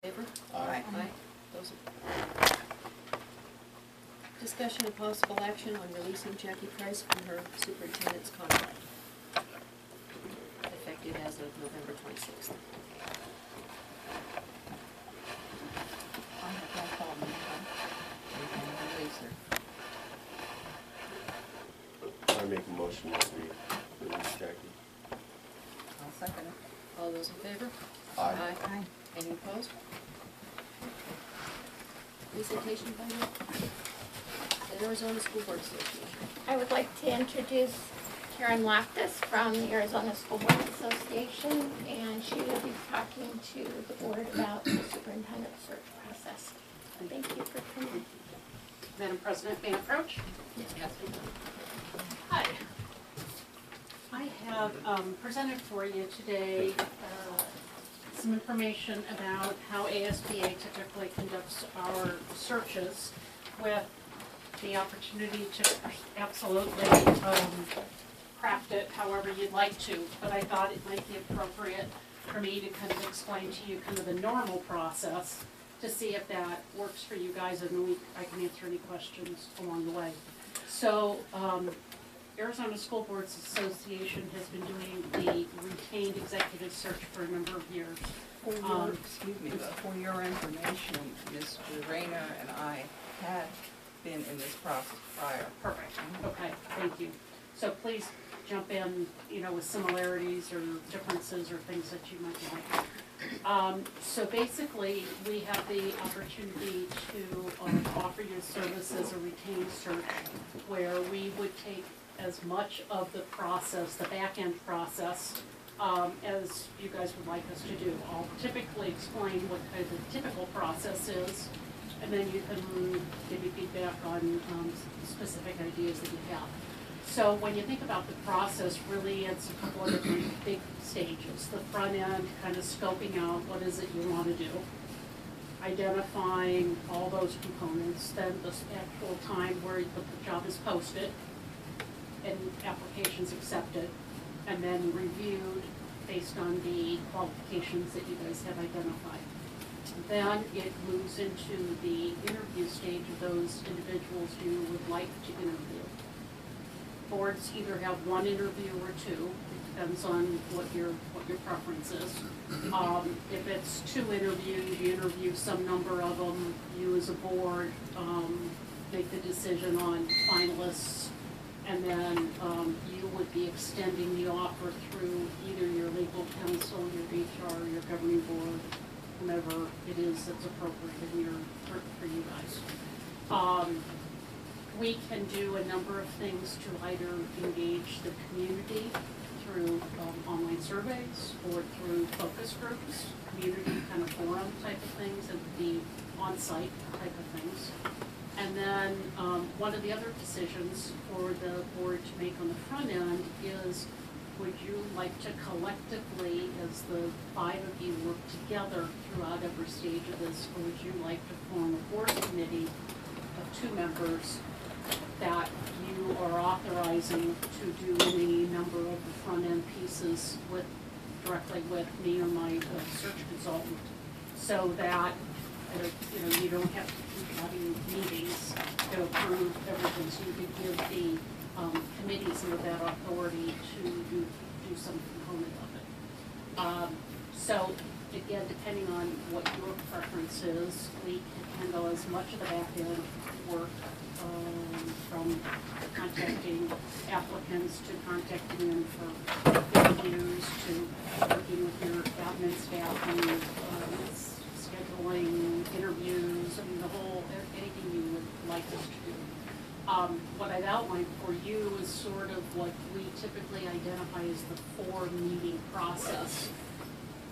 Favor? Aye. Aye. Those discussion and possible action on releasing Jackie Price from her superintendent's contract, effective as of November 26th. I have no problem with that. We can release her. I make a motion that we release Jackie. I'll second it. All those in favor? Aye. Aye. Any opposed? Presentation by the Arizona School Board Association. I would like to introduce Karen Loftus from the Arizona School Board Association, and she will be talking to the board about the superintendent search process. Thank you for coming. Madam President, may I approach? Yes. Hi. I have presented for you today some information about how ASBA typically conducts our searches, with the opportunity to absolutely craft it however you'd like to, but I thought it might be appropriate for me to kind of explain to you kind of the normal process to see if that works for you guys, and then I can answer any questions along the way. So, Arizona School Boards Association has been doing the retained executive search for a number of years. Excuse me, but for your information, Ms. Rayner and I had been in this process prior. Perfect. Okay, thank you. So please jump in, with similarities or differences or things that you might like. So basically, we have the opportunity to offer your services a retained search, where we would take as much of the process, the back-end process, as you guys would like us to do. I'll typically explain what kind of the typical process is, and then you can give me feedback on specific ideas that you have. So when you think about the process, really it's a couple of different big stages. The front end, kind of scoping out what is it you want to do, identifying all those components, then the actual time where the job is posted, and applications accepted, and then reviewed based on the qualifications that you guys have identified. Then it moves into the interview stage of those individuals you would like to interview. Boards either have one interview or two. It depends on what your preference is. If it's two interviews, you interview some number of them. You as a board make the decision on finalists, and then you would be extending the offer through either your legal counsel, your HR, your governing board, whomever it is that's appropriate for you guys. We can do a number of things to either engage the community through online surveys or through focus groups, community kind of forum type of things, and the on-site type of things. And then one of the other decisions for the board to make on the front end is, would you like to collectively, as the five of you, work together throughout every stage of this, or would you like to form a board committee of 2 members that you are authorizing to do any number of the front end pieces directly with me or my search consultant, so that you don't have to keep having meetings to approve everything, so you could give the committees some of that authority to do some component of it. So again, depending on what your preference is, we can handle as much of the back end work, from contacting applicants to contacting them for interviews to working with your admin staff and scheduling interviews, the whole, anything you would like us to do. What I've outlined for you is sort of what we typically identify as the 4-meeting process.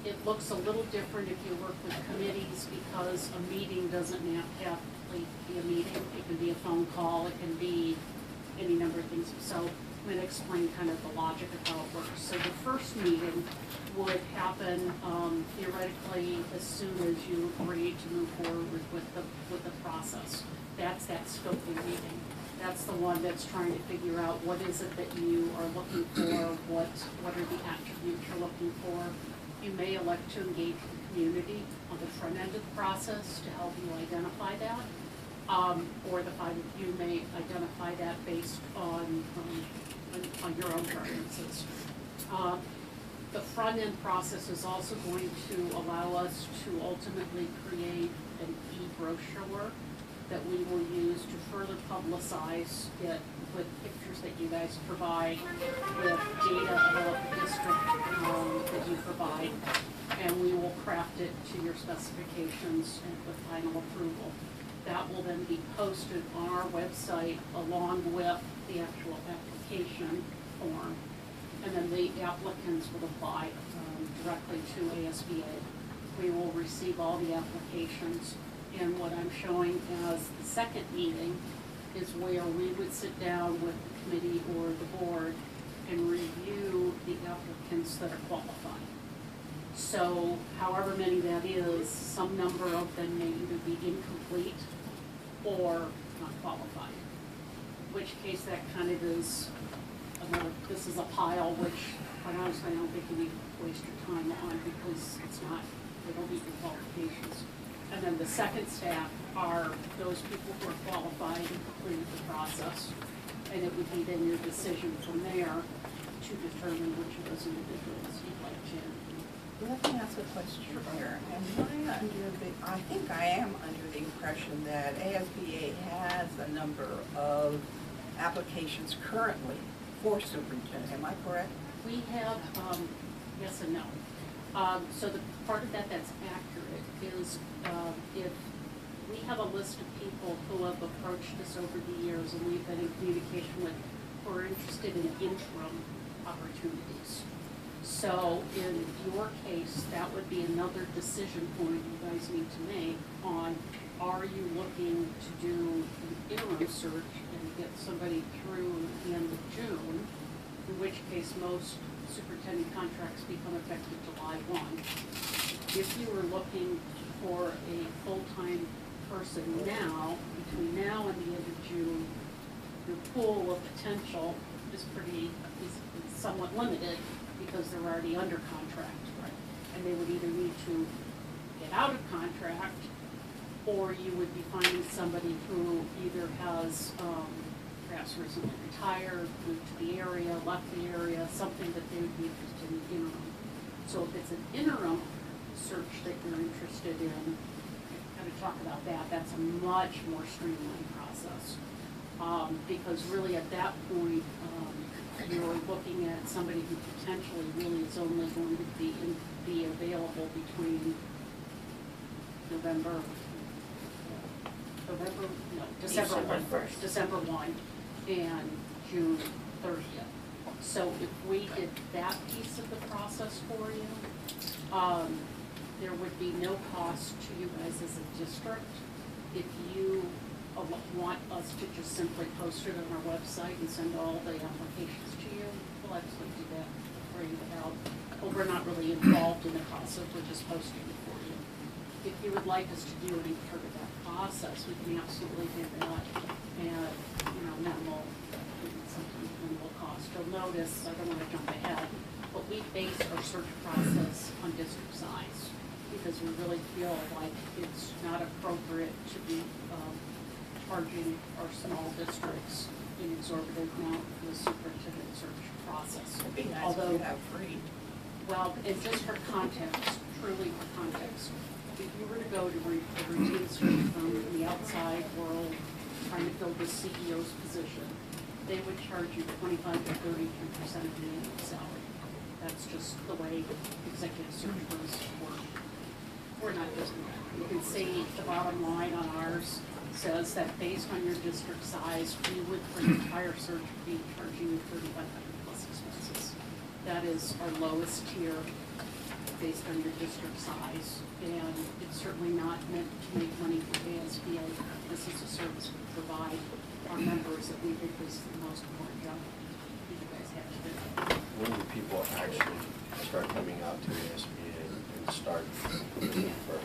It looks a little different if you work with committees, because a meeting doesn't have to be a meeting. It can be a phone call, it can be any number of things. So I'm going to explain kind of the logic of how it works. So the first meeting would happen theoretically as soon as you agree to move forward with the process. That's that scoping meeting. That's the one that's trying to figure out what is it that you are looking for, what are the attributes you're looking for. You may elect to engage the community on the front end of the process to help you identify that. Or the 5 of you may identify that based on your own preferences. The front end process is also going to allow us to ultimately create an e-brochure that we will use to further publicize it with pictures that you guys provide, with data about the district that you provide, and we will craft it to your specifications and with final approval. That will then be posted on our website along with the actual application form. And then the applicants will apply directly to ASBA. We will receive all the applications. And what I'm showing as the second meeting is where we would sit down with the committee or the board and review the applicants that are qualified. So however many that is, some number of them may either be incomplete or not qualified. In which case that kind of is another, this is a pile which, quite honestly, I don't think you need to waste your time on because it's not, they don't meet your qualifications. And then the second staff are those people who are qualified and completed the process. And it would be then your decision from there to determine which of those individuals you'd like to. Let me ask a question here. I think I am under the impression that ASBA has a number of applications currently for superintendent. Am I correct? We have, yes and no. So the part of that that's accurate is if we have a list of people who have approached us over the years and we've been in communication with who are interested in interim opportunities. So in your case, that would be another decision point you guys need to make on, are you looking to do an interim search and get somebody through the end of June, in which case most superintendent contracts become effective July 1. If you were looking for a full-time person now, between now and the end of June, your pool of potential is somewhat limited because they're already under contract. Right. And they would either need to get out of contract, or you would be finding somebody who either has perhaps recently retired, moved to the area, left the area, something that they would be interested in interim. So if it's an interim search that you're interested in, kind of talk about that, that's a much more streamlined process. Because really at that point, you're looking at somebody who potentially really is only going to be available between December 1st, December 1 and June 30th. So if we did that piece of the process for you, there would be no cost to you guys as a district. If you want us to just simply post it on our website and send all the applications to you, we'll actually do that for you without, well, we're not really involved in the process, we're just posting it for you. If you would like us to do any part of that process, we can absolutely do that at, minimal, sometimes minimal cost. You'll notice, I don't want to jump ahead, but we base our search process on district size because we really feel like it's not appropriate to be charging our small districts an exorbitant amount for the superintendent search process. It'd be nice Although, to have free. well, and just for context, truly for context, if you were to go to a routine search firm in the outside world trying to fill the CEO's position, they would charge you 25 to 33% of the annual salary. That's just the way executive search firms work. We're not doing that. You can see the bottom line on ours says that based on your district size, we would for the entire search be charging you $3,500 plus expenses. That is our lowest tier based on your district size, and it's certainly not meant to make money for ASBA. This is a service we provide our members that we think is the most important job you guys have to do. When do people actually start coming out to ASBA and start looking for?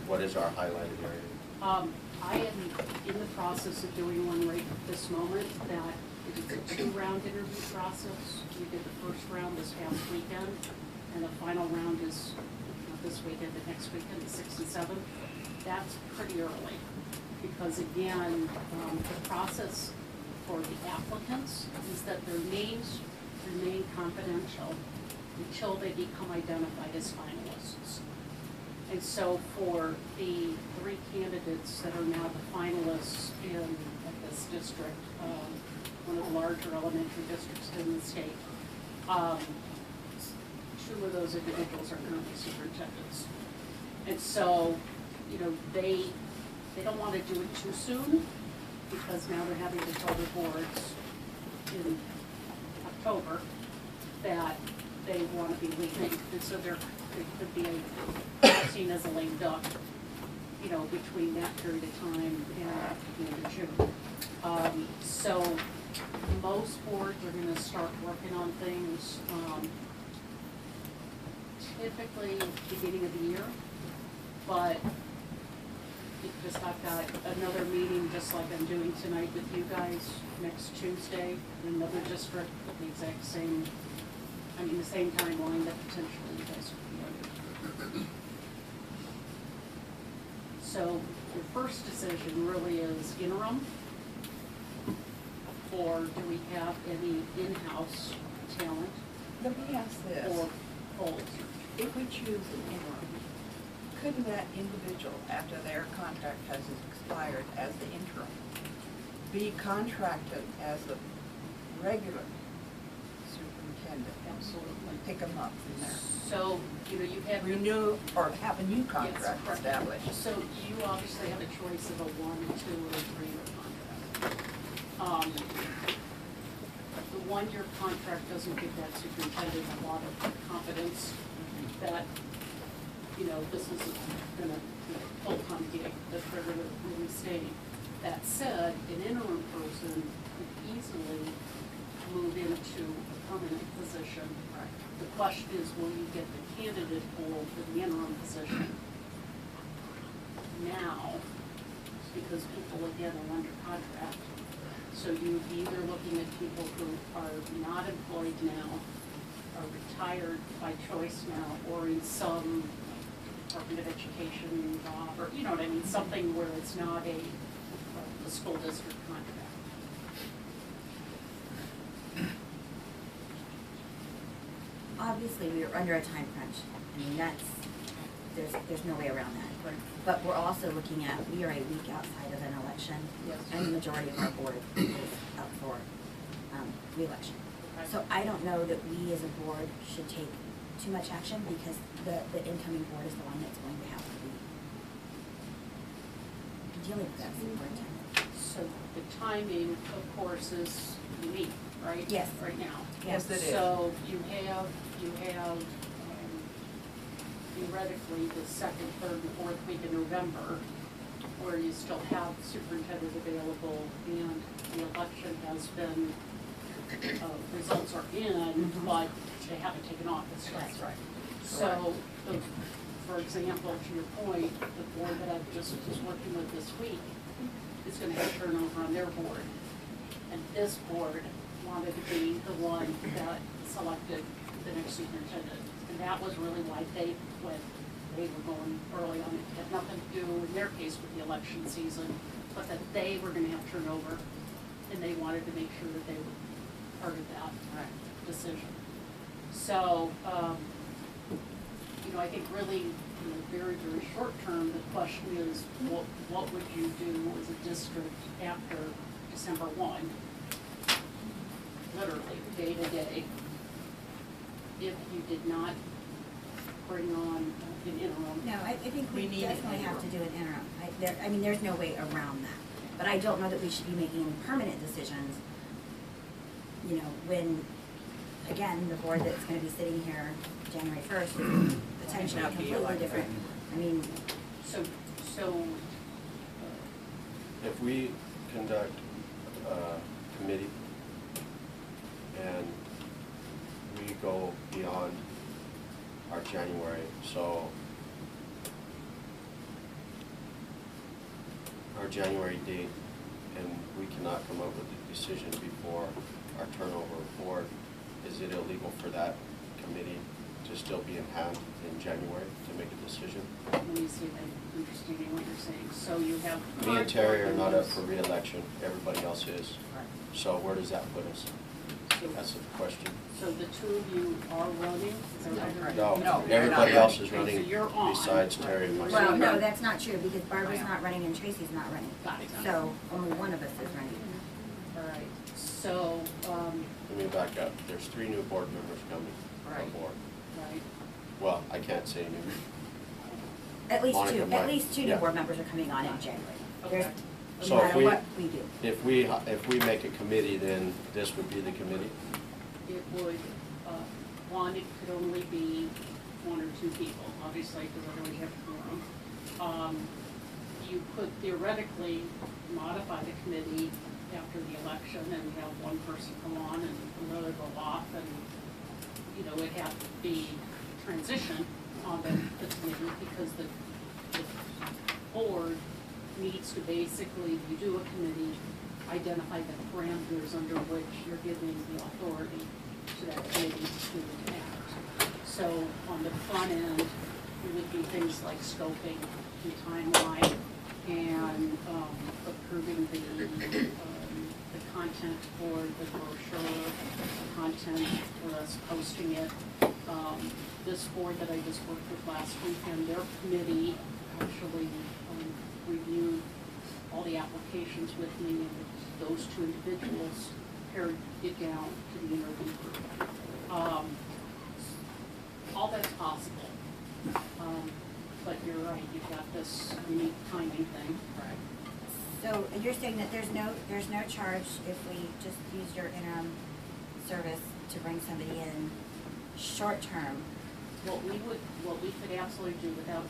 What is our highlighted area? I am in the process of doing one right at this moment that it's a 2-round interview process. We did the first round this past weekend, and the final round is this weekend, the next weekend, the 6th and 7th, that's pretty early. Because again, the process for the applicants is that their names remain confidential until they become identified as finalists. And so for the 3 candidates that are now the finalists in this district, one of the larger elementary districts in the state, 2 of those individuals are currently superintendents. And so, you know, they don't want to do it too soon, because now they're having to tell the boards in October that they want to be leaving, and so there could be seen as a lame duck, you know, between that period of time and the end of June. So most boards are going to start working on things typically beginning of the year, but because I've got another meeting just like I'm doing tonight with you guys next Tuesday in another district with the exact same, I mean the same timeline that potentially you guys could be under. So your first decision really is interim, or do we have any in-house talent, Let me ask this. or full? If we choose an interim, couldn't that individual, after their contract has expired as the interim, be contracted as the regular superintendent? Absolutely. Pick them up from there. So, you know, you have your Renew or have a new Yes, contract correct. established. So you obviously have a choice of a 1, 2, or 3-year contract. The 1-year contract doesn't give that superintendent a lot of confidence that, you know, this is gonna be a full-time gig that they're gonna really stay. That said, an interim person could easily move into a permanent position. The question is, will you get the candidate pool for the interim position now? Because people, again, are under contract. So you'd be either looking at people who are not employed now, are retired by choice now, or in some Department of Education job, or, you know what I mean, something where it's not a school district contract. Obviously, we are under a time crunch. I mean, there's no way around that. Right. But we're also looking at, we are a week outside of an election. Yes. And the majority of our board is up for re-election. Okay. So I don't know that we as a board should take too much action, because the incoming board is the one that's going to have to be dealing with that superintendent. So the timing, of course, is unique, right? Yes. Right now. Yes, it is. So you have theoretically the 2nd, 3rd, and 4th week in November, where you still have superintendent available, and the election has been, results are in, but they haven't taken office yet. That's right. So, for example, to your point, the board that I just was working with this week is gonna have turnover on their board. And this board wanted to be the one that selected the next superintendent. And that was really why they were going early on. It had nothing to do, in their case, with the election season, but that they were gonna have turnover, and they wanted to make sure that they were part of that decision. So, you know, I think really, you know, very, very short term, the question is, what would you do as a district after December 1? Literally, day to day, if you did not bring on an interim. No, I think we We need an definitely have to do interim. an interim. I mean, there's no way around that. But I don't know that we should be making any permanent decisions, you know, when, again, the board that's gonna be sitting here January 1st is potentially Not be completely elected. different. I mean, So, If we conduct a committee and we go beyond our January, so our January date, and we cannot come up with a decision before our turnover of board, is it illegal for that committee to still be in hand in January to make a decision. Let me see if I'm understanding what you're saying. So you have. Me and Terry are not up for re-election, everybody else is. Right. So where does that put us? So- That's the question. So the two of you are running? Is that what I heard? No, No, you're everybody not. else is Okay, running so you're on. besides Terry and Right. myself. Well, no, that's not true, because Barbara's not running and Tracy's not running. Got it. So only one of us is running. All right, so, Let me back up. There's 3 new board members coming Right. on board. right, Well, I can't say new. At least Monica two, at might. least 2 new Yeah. board members are coming on in January. There's, Okay. So no if matter we- what we do. If we make a committee, then this would be the committee? it would, one, it could only be 1 or 2 people, obviously, because I don't have quorum. You could theoretically modify the committee after the election and have one person come on and another go off, and, you know, it'd have to be transition on the committee, because the board needs to basically, you do a committee, identify the parameters under which you're giving the authority to that committee to act. So on the front end, it would be things like scoping the timeline and approving the content for the brochure, the content for us posting it. This board that I just worked with last weekend, their committee actually reviewed all the applications with me, and those 2 individuals pared it down to the interview group. All that's possible. But you're right, you've got this unique timing thing. Right. So you're saying that there's no charge if we just use your interim service to bring somebody in short term? What we could absolutely do without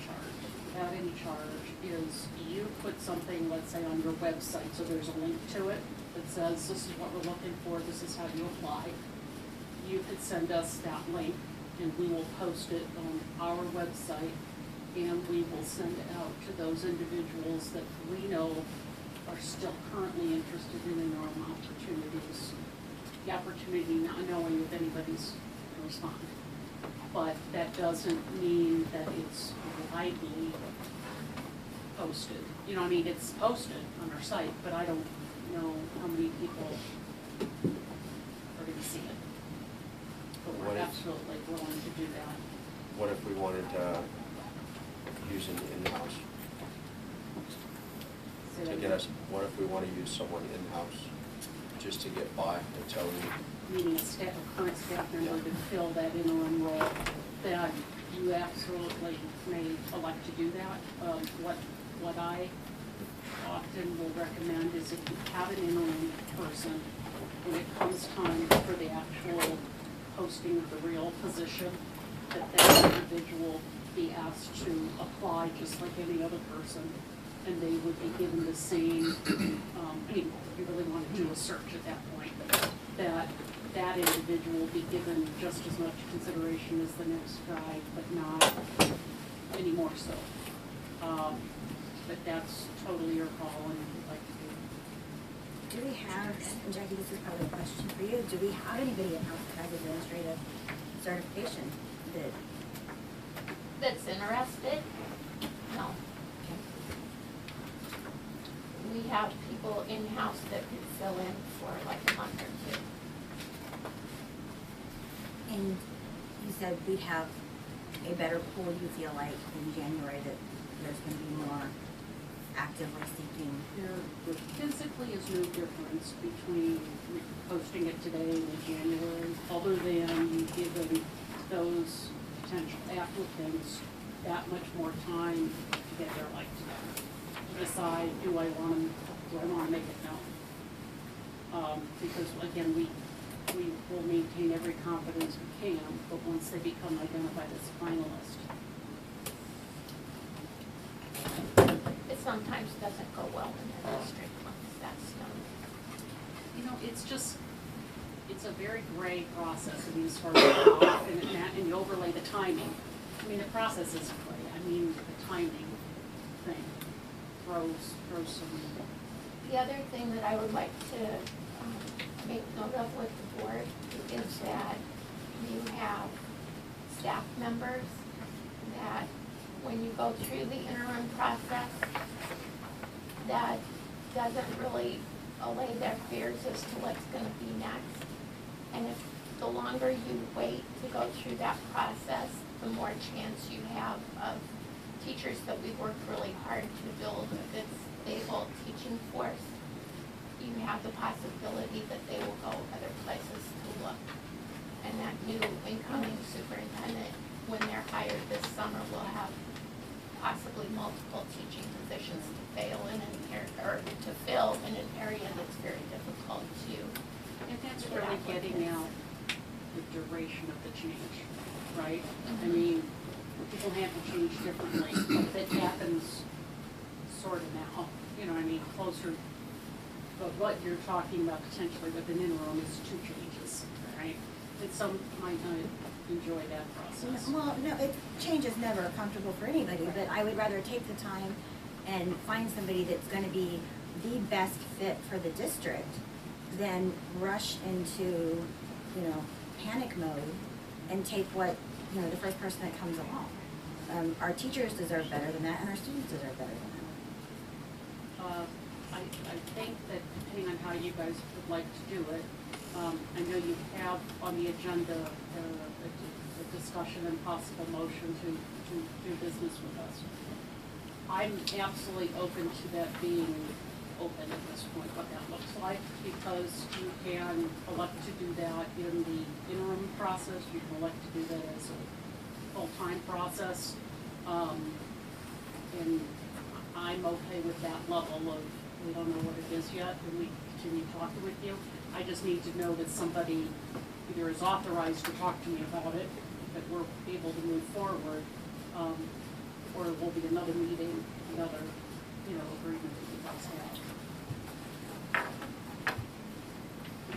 any charge, is you put something, let's say, on your website, so there's a link to it that says, this is what we're looking for, this is how you apply. You could send us that link, and we will post it on our website, and we will send it out to those individuals that we know are still currently interested in interim opportunities. The opportunity not knowing if anybody's going to respond. But that doesn't mean that it's widely posted. You know, I mean, it's posted on our site, but I don't know how many people are going to see it. But What we're if- absolutely willing to do that. What if we wanted to use an in-house Say to that get again. us, what if we want to use someone in-house just to get by until we, Meaning a current staff member Yeah. to fill that interim role, that you absolutely may elect to do that. What I often will recommend is if you have an interim person, when it comes time for the actual posting of the real position, that individual be asked to apply just like any other person, and they would be given the same, I mean, you really want to do a search at that point, that individual be given just as much consideration as the next guy, but not any more so. But that's totally your call, and if you'd like to do it. Do we have, and Jackie, this is probably a question for you, do we have anybody in-house that has administrative certification that? That's interested? No. Okay. We have people in-house that could fill in for like a month or 2. And you said we'd have a better pool, you feel like, in January, that there's gonna be more actively seeking. There physically is no difference between posting it today and in January, other than you giving those potential applicants that much more time to get their life together, to decide, do I want to make it known? Because again, we will maintain every confidence we can, but once they become identified as a finalist. It sometimes doesn't go well in the district once that's done. You know, it's a very gray process, I mean, as far as the off and you overlay the timing. I mean, the process isn't gray, I mean, the timing thing throws some. The other thing that I would like to make note of with the board is that you have staff members that when you go through the interim process, that doesn't really allay their fears as to what's gonna be next. And if the longer you wait to go through that process, the more chance you have of teachers that we've worked really hard to build a good, stable teaching force. You have the possibility that they will go other places to look. And that new incoming superintendent, when they're hired this summer, will have possibly multiple teaching positions to fill in an area that's very difficult to. And that's really getting out the duration of the change, right? I mean, people handle change differently, but it happens sort of now, you know, I mean, closer. But what you're talking about potentially with an interim is 2 changes, right? And some might not enjoy that process. Well, no, change is never comfortable for anybody, but I would rather take the time and find somebody that's gonna be the best fit for the district than rush into, panic mode and take the first person that comes along. Our teachers deserve better than that, and our students deserve better than that. I think that depending on how you guys would like to do it, I know you have on the agenda a discussion and possible motion to do business with us. I'm absolutely open to that being open at this point, what that looks like, because you can elect to do that in the interim process, you can elect to do that as a full-time process, and I'm okay with that level of, we don't know what it is yet, and we continue talking with you. I just need to know that somebody either is authorized to talk to me about it, that we're able to move forward, or it will be another meeting, another, agreement that you guys have.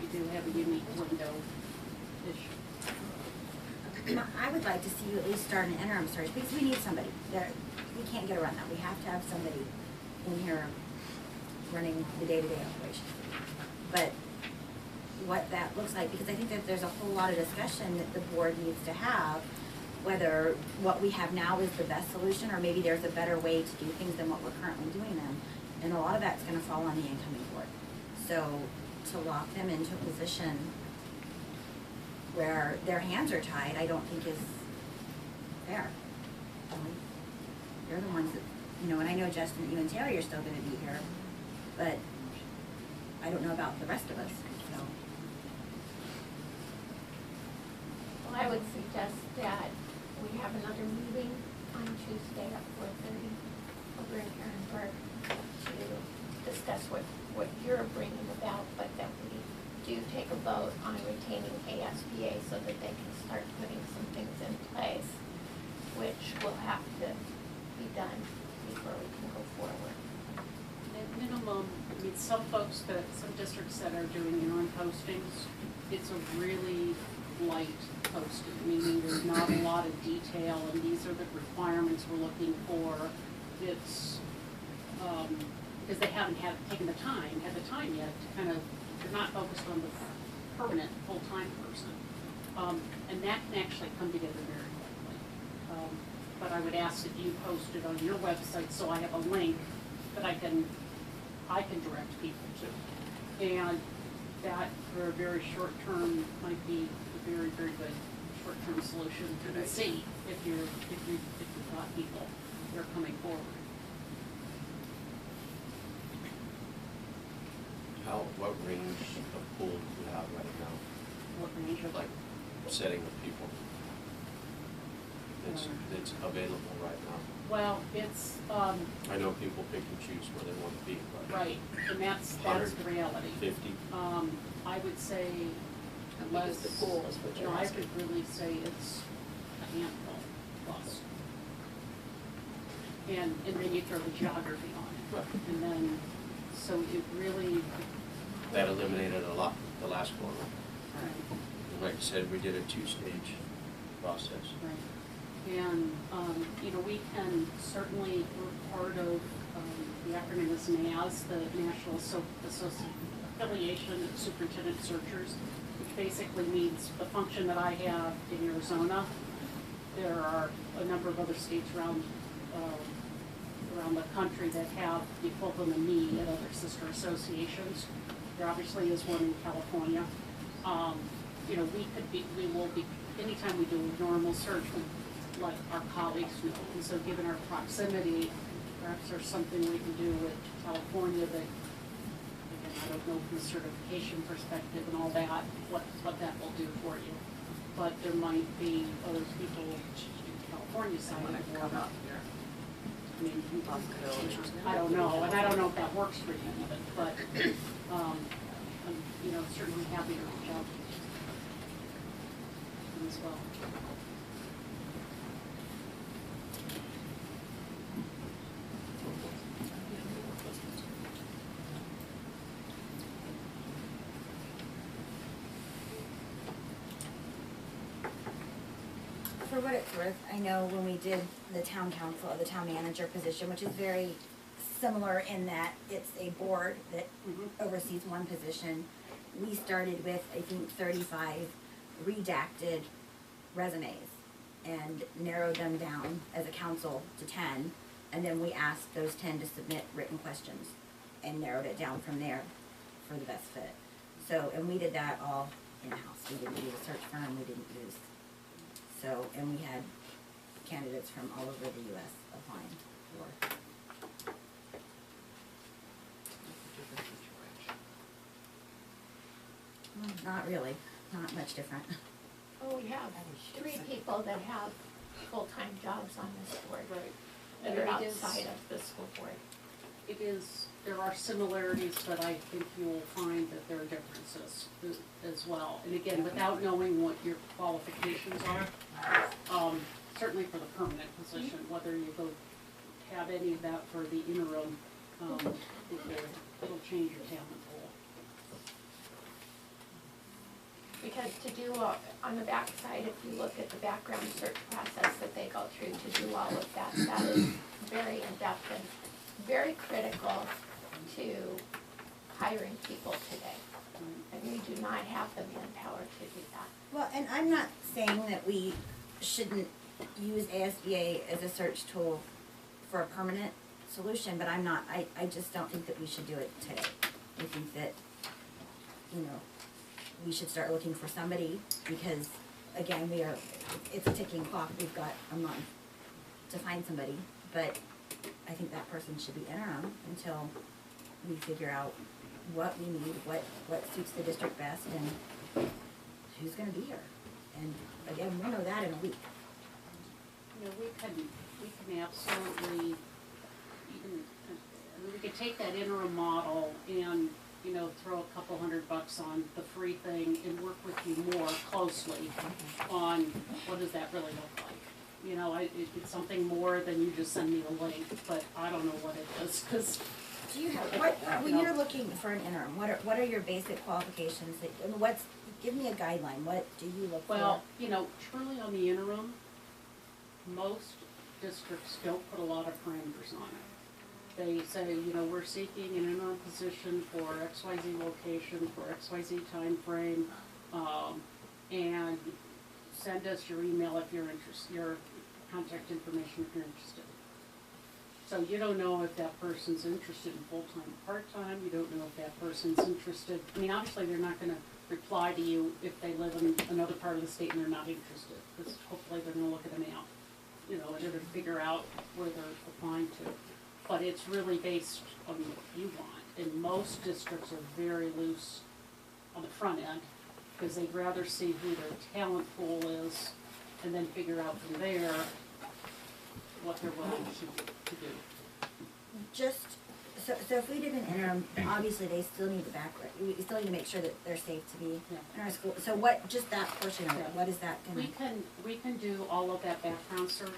We do have a unique window issue. I would like to see you at least start an interim search, because we need somebody. We can't get around that. We have to have somebody in here running the day-to-day operation. But what that looks like, because I think that there's a whole lot of discussion that the board needs to have, whether what we have now is the best solution, or maybe there's a better way to do things than what we're currently doing them. And a lot of that's gonna fall on the incoming board. So to lock them into a position where their hands are tied, I don't think is fair. They're the ones that, and I know Justin, you and Terry are still gonna be here, but I don't know about the rest of us, so. Well, I would suggest that we have another meeting on Tuesday at 4:30 over in Ehrenberg to discuss what you're bringing about, but that we do take a vote on retaining ASBA so that they can start putting some things in place, which will have to be done before we can go forward. At minimum, some districts that are doing interim postings, it's a really light posting, meaning there's not a lot of detail, and these are the requirements we're looking for. It's, because they haven't had the time yet to kind of, they're not focused on the permanent, full-time person. And that can actually come together very quickly. But I would ask that you post it on your website so I have a link that I can direct people to. And that, for a very short term, might be a very, very good short-term solution to see if you've got people that are coming forward. What range of pool do you have right now? What range of, Like, setting of people that's available right now? well, it's, I know people pick and choose where they want to be, but. right, and that's the reality. 50? I would say How big is the pool is what you're I asking? could really say it's a handful plus. And then you throw the geography on it. Right. And then, so it really. That eliminated a lot the last one. Right. Like you said, we did a 2-stage process. Right. And, we can certainly, we're part of, the acronym is NAS, the National Affiliation of Superintendent Searchers, which basically means the function that I have in Arizona there are a number of other states around the country that have the equivalent of me at other sister associations. There obviously is one in California. You know, we will be, anytime we do a normal search, we let our colleagues know. And so given our proximity, perhaps there's something we can do with California that, again, I don't know from a certification perspective and all that, what that will do for you. But there might be other people in California side of the border. I mean, I don't know, and I don't know if that works for you even, but, I'm, you know, certainly happy to reach out as well. For what it's worth, I know when we did the town council, the town manager position, which is very similar in that it's a board that oversees one position, we started with, I think, 35 redacted resumes and narrowed them down as a council to 10, and then we asked those 10 to submit written questions and narrowed it down from there for the best fit. So, and we did that all in-house. We didn't use a search firm, we didn't use, so, and we had candidates from all over the US applying for. Well, not really, not much different. Oh, we have 3 people that have full-time jobs on this board. Right. That And are it is- outside of the school board. It is, there are similarities, but I think you'll find that there are differences as well. And again, without knowing what your qualifications are, certainly for the permanent position, whether you go have any of that for the interim, it'll change your talent pool. Because to do, on the backside, if you look at the background search process that they go through to do all of that, that is very in-depth and very critical to hiring people today. And we do not have the manpower to do that. Well, and I'm not saying that we shouldn't use ASBA as a search tool for a permanent solution, but I just don't think that we should do it today. I think that, you know, we should start looking for somebody because, again, it's a ticking clock. We've got a month to find somebody, but I think that person should be interim until we figure out what we need, what suits the district best, and who's gonna be here. And again, we'll know that in a week. You know, we can absolutely, even, I mean, we could take that interim model and, you know, throw a couple $100 on the free thing and work with you more closely on what does that really look like. You know, it's something more than you just send me the link, but I don't know what it is, because. Do you have, when you're looking for an interim, what are your basic qualifications that, give me a guideline, what do you look for? Well, you know, truly on the interim, most districts don't put a lot of parameters on it. They say, you know, we're seeking an interim position for XYZ location, for XYZ time frame, and send us your email if you're interested, your contact information if you're interested. So you don't know if that person's interested in full-time or part-time, you don't know if that person's interested, I mean, obviously they're not gonna reply to you if they live in another part of the state and they're not interested, because hopefully they're gonna look at a map, you know, and they're gonna figure out where they're applying to. But it's really based on what you want, and most districts are very loose on the front end, because they'd rather see who their talent pool is, and then figure out from there what they're willing to do. Just, so if we did an interim, obviously they still need the background, we still need to make sure that they're safe to be in our school. So what, just that portion of it, what is that gonna? We can do all of that background search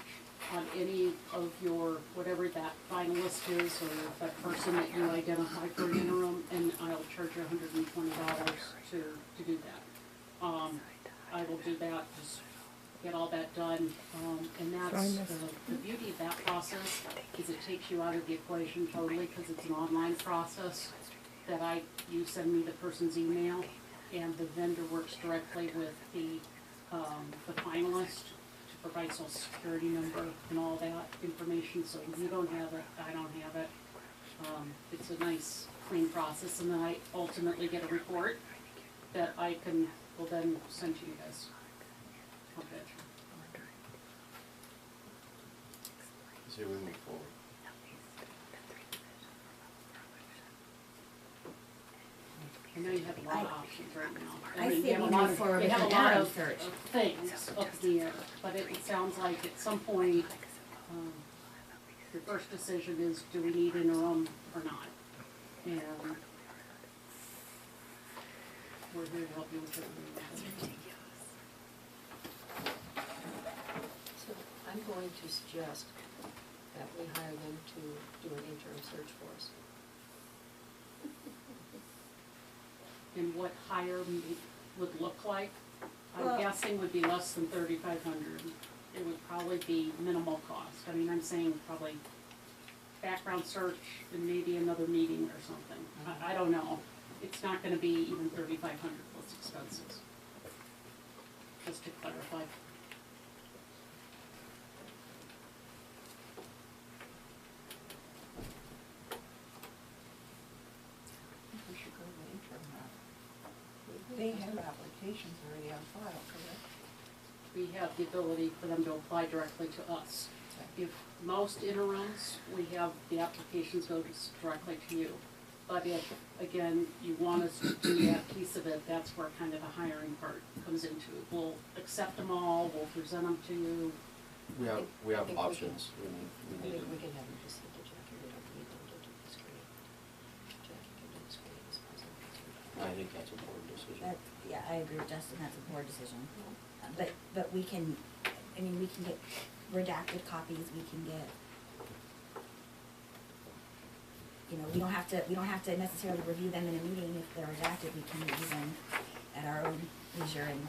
on any of your, whatever that finalist is, or that person that you identify for an interim, and I'll charge you $120 to do that. I will do that, just get all that done, and that's, the beauty of that process is it takes you out of the equation totally, because it's an online process that you send me the person's email, and the vendor works directly with the finalist to provide social security number and all that information, so you don't have it, I don't have it. It's a nice, clean process, and then I ultimately get a report that will then send to you guys. Confidential. So we move forward. I know you have a lot of options right now. I mean, say you have we a lot move of- forward you with have an a lot interim of search. things up in the air, but it sounds like at some point, your first decision is, do we need interim or not? And we're here to help you with it. So I'm going to suggest that we hire them to do an interim search for us. And what hire would look like, Well- I'm guessing would be less than 3,500. It would probably be minimal cost. I mean, I'm saying probably background search and maybe another meeting or something. I don't know. It's not gonna be even 3,500 plus expenses. Just to clarify. We should go to the interim route. They have applications already on file, correct? We have the ability for them to apply directly to us. If most interims, we have the applications go directly to you. But if, again, you want us to do that piece of it, that's where kind of the hiring part comes into it. We'll accept them all, we'll present them to you. We have I think we options. I We need think we to, can have them just send to Jackie, we don't need them to do the screening. Jackie can do the screening as president. I think that's a board decision. Yeah, I agree with Justin, that's a board decision. But we can, I mean, we can get redacted copies, we can get, you know, we don't have to necessarily review them in a meeting. If they're redacted, we can review them at our own leisure and.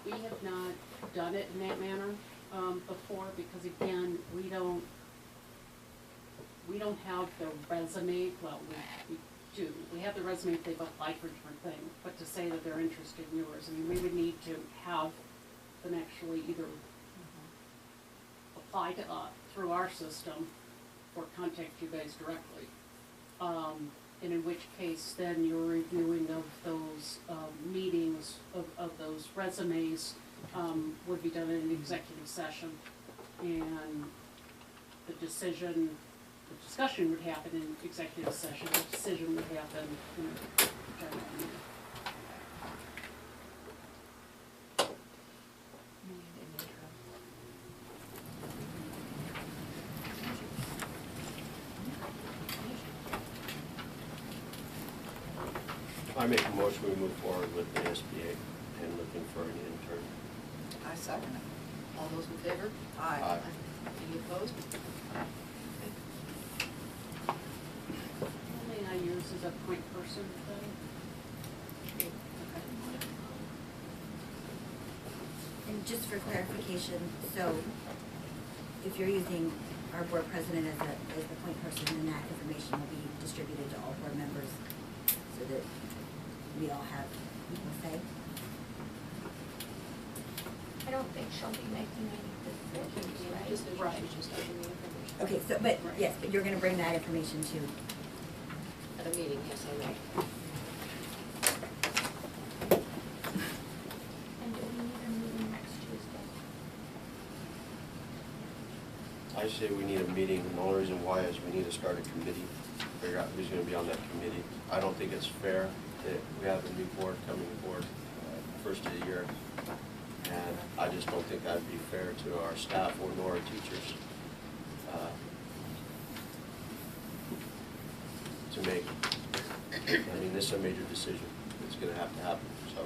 We have not done it in that manner, before, because again, we don't have the resume, well, we do. We have the resume if they've applied for different things, but to say that they're interested in yours, I mean, we would need to have them actually either apply to us through our system or contact you guys directly. And in which case, then your reviewing of those, meetings, of those resumes, would be done in an executive session. And the discussion would happen in executive session, the decision would happen in a general meeting. We need an interim. I make a motion, we move forward with the ASBA and looking for an intern. I second it. All those in favor? Aye. Any opposed? Only I use as a point person thing. And just for clarification, so if you're using our board president as the point person, then that information will be distributed to all board members so that we all have equal say. I don't think she'll be making any decisions, right? Just, Right. she's just giving the information. Okay, so, but, yes, but you're gonna bring that information to, At a meeting, yes, I will. And do we need a meeting next Tuesday? I say we need a meeting, and the only reason why is we need to start a committee, figure out who's gonna be on that committee. I don't think it's fair that we have a new board coming aboard first of the year. And I just don't think that'd be fair to our staff or nor our teachers. To make, I mean, this is a major decision. It's gonna have to happen, so.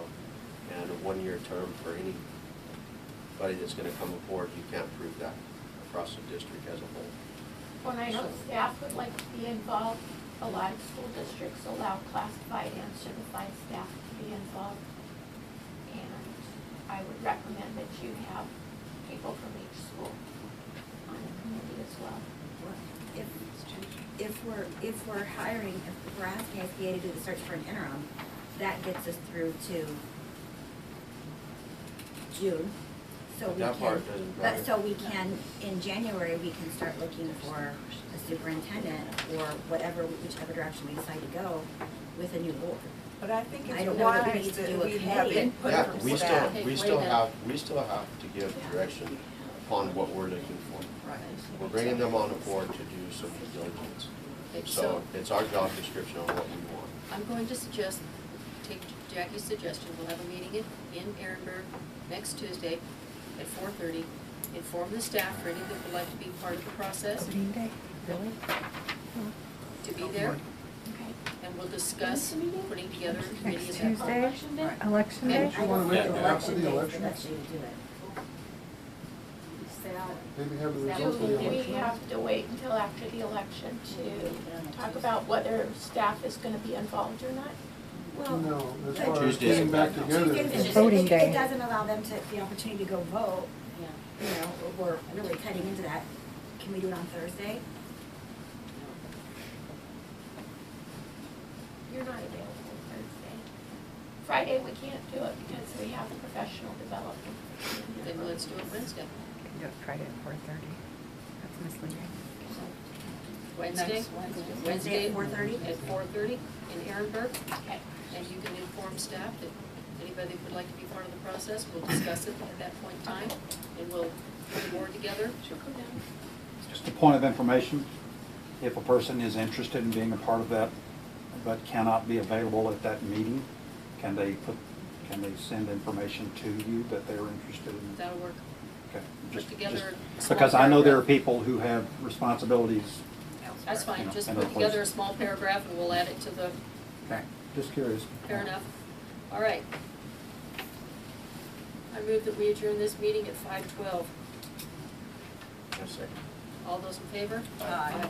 And a one-year term for anybody that's gonna come aboard, you can't prove that across the district as a whole. When I know staff would like to be involved, a lot of school districts allow classified and certified staff to be involved. And I would recommend that you have people from each school on the committee as well. if we're hiring, if we're asking SBA to do the search for an interim, that gets us through to June. So we That can, part doesn't but matter. so we can, in January, we can start looking for a superintendent or whatever, whichever direction we decide to go with a new board. But I think I it's don't know that we wise need to that do a we have committee. input Yeah, from we staff. still, Hey, we wait still a minute. have, we still have to give direction upon what we're looking for. Right. We're bringing them on board to do some due diligence. Okay, So it's our job description on what we want. I'm going to suggest, take Jackie's suggestion, we'll have a meeting in Ehrenberg next Tuesday at 4:30. Inform the staff for any that would like to be part of the process, Voting day, really? to be there, Okay. and we'll discuss putting together a committee Next at that point. Tuesday, Right. election And day? I wanna don't make think it election after the day is the election? best day to do it. Is that, Maybe have the That results of the Do we election. have to wait until after the election to talk about whether staff is gonna be involved or not? Well, No, as but far as Tuesdays getting are back better. together. Tuesdays, It's it- voting it- day. It doesn't allow them the opportunity to go vote, you know, we're really cutting into that. Can we do it on Thursday? You're not available Thursday. Friday, we can't do it because we have professional development. Then let's do it Wednesday. Can do it Friday at 4:30. That's misleading. Wednesday? Next Wednesday. Wednesday at 4:30? At 4:30 in Ehrenberg, Okay. and you can inform staff that anybody that would like to be part of the process, we'll discuss it at that point in time, and we'll put the board together. Just a point of information, if a person is interested in being a part of that, but cannot be available at that meeting, can they send information to you that they're interested in? That'll work. Okay, Put just- together just a small Because I know there are paragraph. people who have responsibilities. That's You fine, know, just in put other together a places. small paragraph and we'll add it to the, Okay, just curious. fair enough. All right. I move that we adjourn this meeting at 5:12. Yes, sir. All those in favor? Aye.